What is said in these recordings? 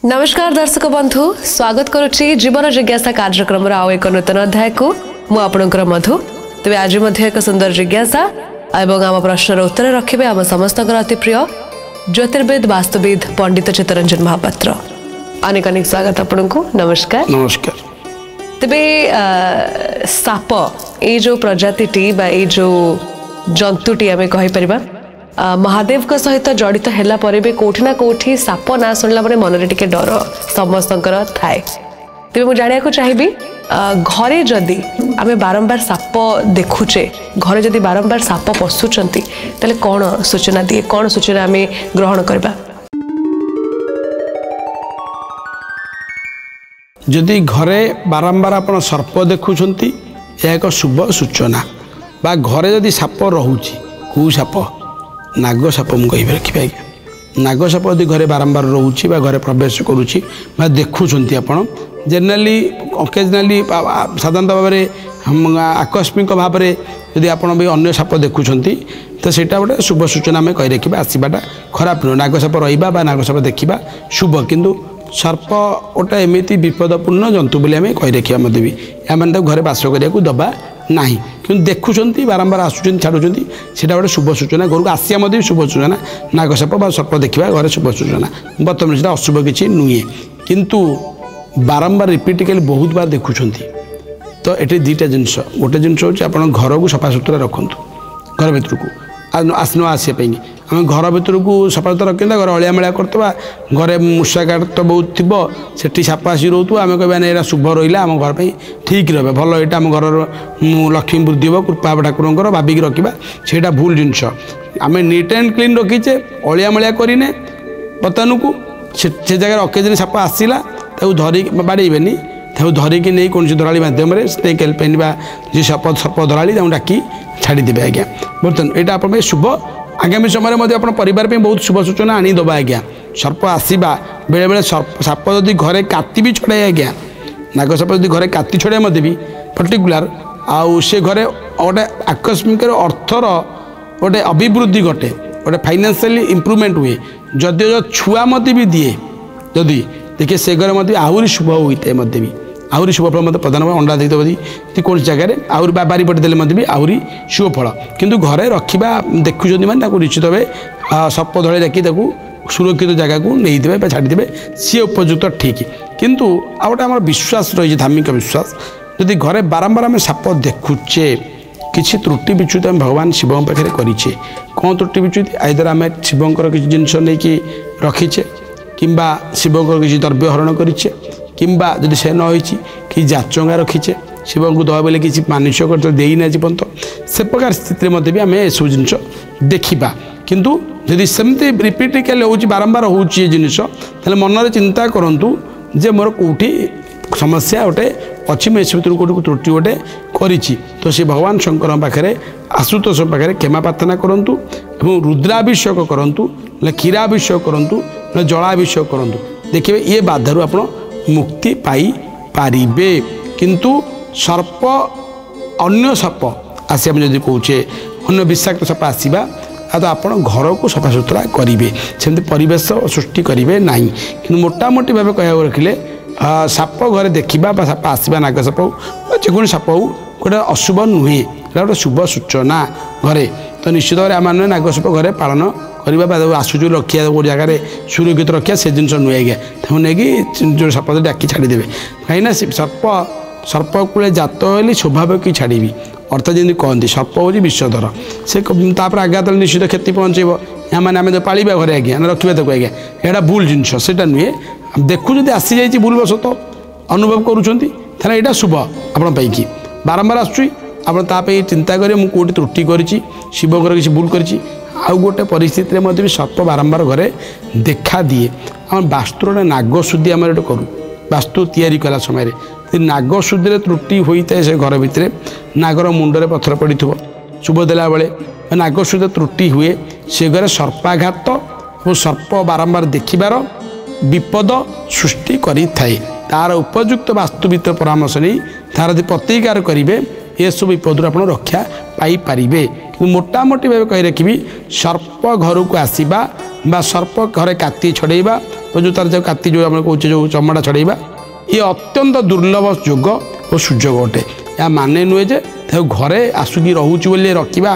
नमस्कार दर्शक बंधु स्वागत करुच्ची जीवन जिज्ञासा कार्यक्रम आउ एक नूतन अध्याय को मुझे मधु तेज आज एक सुंदर जिज्ञासा एवं आम प्रश्नर उत्तर रखिए आम समस्त अति प्रिय ज्योतिर्विद वास्तुविद पंडित चित्तरंजन महापात्र। अनेक अनेक स्वागत आपन को। नमस्कार। नमस्कार। तेबे साप ये जो प्रजाति जो जंतुटी आम कहीपर महादेव का सहित जड़ित हैला परे भी कोठी ना कोठी साप ना सुनला परे मन टिके डर समस्तंकर थाए। तेबे मु जानिया को चाहिबी घरे जदि आमे बारंबार साप देखुचे घरे जदि बारंबार साप पशुचंती तले कौन सूचना दिए कौन सूचना आमे ग्रहण करबा? जदि घरे बारंबार आपण सर्प देखुचंती यह एक शुभ सूचना बा घरे जदि साप रहुची कौ साप नाग साप मुझे रखिए आज्ञा। नाग साप यदि घरे बारंबार रोचे घरे प्रवेश करुच्ची देखुंट आप जेनेराली अकेजनाली साधारणतः भाव में आकस्मिक भाव में यदि आप अन्य साप देखुंट तो ସେଇଟା ଗୋଟେ शुभ सूचना आम कही रखा आसवाटा खराब नुह। नाग साप रहा नाग साप देखा शुभ किंतु सर्प गोटे एमती विपदपूर्ण जंतु बोली आम कही रखा मत भी एम घरे बास करने दबा ना कि देखुंट बारंबार आसुच्च छाड़ुंट से गोटे शुभ सूचना घर को आसिया मत शुभ सूचना नाग साप सर्प देखा घर शुभ सूचना बर्तमान से अशुभ किसी नुहे किंतु बारंबार रिपीटिकली बहुत बार देखुंट तो ये दुईटा जिनस गोटे जिनस हूँ आप घर को सफा सुतरा रखु घर भर को न आसपाई आम घर भर को सफा सुतरा रखा घर अलिया मलिया करवा घरे मूषा काट तो बहुत थी से साप आसी रोथु आम कह यहाँ शुभ रहा आम घर पर ठीक रहा भल यहाँ आम घर लक्ष्मी वृद्धि हे कृपा ठाकुर भाविकी रखा से भूल जिनस आम नीट एंड क्लीन रखीचे अलिया मलिया करने बर्तमान को से जगह अकेजन साप आसला धरिक बाड़ेबेनी धरिकी नहीं कौन धराली मध्यम स्नेक हेल्पलाइन जी सर्प धराली डाकी छाड़देवे आज्ञा। बर्तमान यहाँ आप शुभ आगामी समय में परिवार बहुत शुभ सूचना आनीदबा आज्ञा। सर्प आसवा बेले बेले साप जदि घरे काती भी छड़ाए आज्ञा नाग साप जदि घरे काती छड़ाए मत भी पर्टिकुलार आउ से घरे गोटे आकस्मिक अर्थर गोटे अभिवृद्धि घटे गोटे फाइनेंशियली इम्प्रूवमेंट हुए जदि छुआ मत भी दिए जदि देखिए से घर मत आहरी शुभ होता है मत भी आहरी शुभ फल मत प्रधान अंडा देती कौन जगह आहरी बारी पटे देते मत भी आहरी शुभ फल किंतु घरे रखा देखुं मैंने निश्चित भाव सर्प धड़े डाकी सुरक्षित जगह को नहीं देवे छाड़देवे सी उपयुक्त ठीक किंतु आ गए आम विश्वास रही धार्मिक विश्वास यदि घरे बारंबार आम साप देखुचे किसी त्रुटि विच्युत आम भगवान शिव पाखे करें कौन त्रुटि विच्युत आइदर आम शिवंकर किसी जिनस नहीं रखीचे किंबा शिवंकर किसी द्रव्य हरण करें किंबा जदि से न होती कि जाचंगा रखीचे शिव को दवा बेले किसी मानुष्य कर देना जीवन से प्रकार स्थित मत भी आम सब जिनस देखा किंतु जदि सेमती रिपीटिकली हो बारंबार हो जिनस मन चिंता करूँ जे मोर कौटी समस्या गोटे अच्छी मैं इस भर कौट त्रुटि गोटे करी तो सी भगवान शंकर पाखे आशुतोष पाखे क्षमा प्रार्थना करूँ रुद्राभिषेक करूँ क्षीराभिषेक करूँ जलाभिषेक करूँ देखिए ये बाधारू आप मुक्ति पाई पारिबे किंतु सर्प अन्य सर्प आसी आम जब कौचे अन्य विषाक्त सर्प आसवा तो आप घर को सफा सुतरा करेंगे सेमती परिवेश सृष्टि करेंगे ना कि मोटामोटी भाव कह रखिले साप घरे देखा साप आसवा नाग साप जेको साप हो गोटे अशुभ नुहे गोटे शुभ सूचना घरे तो निश्चित भाव आम नाग साप घरे पालन करवा आसुचु रखिया गोटे जगह सुरक्षित रखिया से जिन नुए गया नहीं जो साप डाकी छाड़देवे कहीं सर्प सर्प कूले जात होली स्वाभाविक छाड़ी अर्थात जमी कहती सर्प हूँ विषधर से आघात निश्चित क्षति पहुँचे यहाँ मैंने आम पाला घरे आज्ञा रखा तक आज्ञा यहाँ भूल जिनस से नुहे देखु जब आसी जाइए भूल बसत अनुभव करुँच यहाँ शुभ आपण बारंबार आसूँ आप चिंता करें मुझे कौटी त्रुटि करी शिवकर किसी भूल कर आउ गोटे परिस्थिति में सर्प बारंबार घरे देखा दिए आम वास्तुर नागशुद्धि आम गोटे करूँ वास्तु तैयारी कला समय नागशुद्धि त्रुटि होता है से घर भितर नागर मुंडरे पथर पड़ी थो शुभ देला बेले नागशुद्धि त्रुटि हुए से घरे सर्पाघात और सर्प बारंबार देखिबार विपद सृष्टि करी थाए तार उपयुक्त वास्तुविद परामर्श नहीं तार यदि प्रतिकार करेंगे ये सब विपद आप रक्षा पाई पारिबे मोटामोटी भाव कही रखी सर्प घर को आसवा सर्प घरे काती छड़ेबा जो तार जो काती जो आम कहे जो चमड़ा छड़ेबा ये अत्यंत दुर्लभ जोग और सुजोग अटे या माने नुहे जे घरे आसुकी रोचे बोली रखा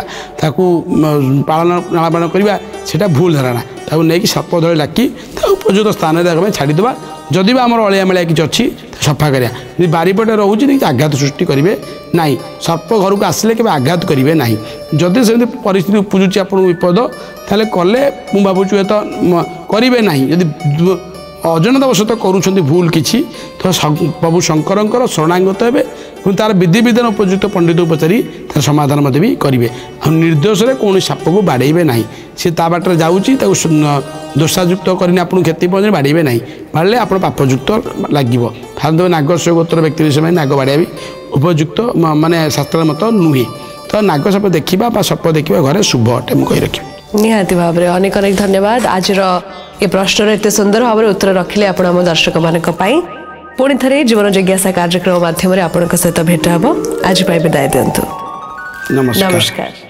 पालन लालन करवा से भूल धारणा नहीं कि सर्प धरे डाकी उपयुक्त स्थान में छाड़ीदे जदि आम अलिया मिलिया किसी अच्छी सफा करा बारीपटे रोचे आघात सृष्टि करेंगे ना सर्प घर को आसिले के आघात करेंगे ना जदि से परिस्थिति उपजुची आप विपद ताले कले मु भावुँ तो करेंगे ना जदि अजनतावशत करुँच भूल किसी तो प्रभु शंकर शरणागत हे तार विधि विधान उपयुक्त पंडित पचारि तार समाधान मत भी करेंगे आ निर्दोष कौन साप को बाड़े ना सी ता बाटर जाऊँगी दोषायुक्त करनी आपको क्षति पहुँचे बाड़े ना बाड़े आप पापयुक्त लगे साधारण नागस्व गोत्र व्यक्ति विषय नाग बाड़िया भी उपयुक्त माने शास्त्र मत नुहे तो नाग साप देखा सर्प देखा घरे शुभ अटे मुझे रखी निहाती भाव में अनेक अनेक धन्यवाद आज ये प्रश्नर एत सुंदर भाव में उत्तर रखिले आपण आम दर्शक मान पुणी थे जीवन जिज्ञासा कार्यक्रम माध्यम आपंक सहित भेट हम आज विदाय दिंतु नमस्कार। नमस्कार।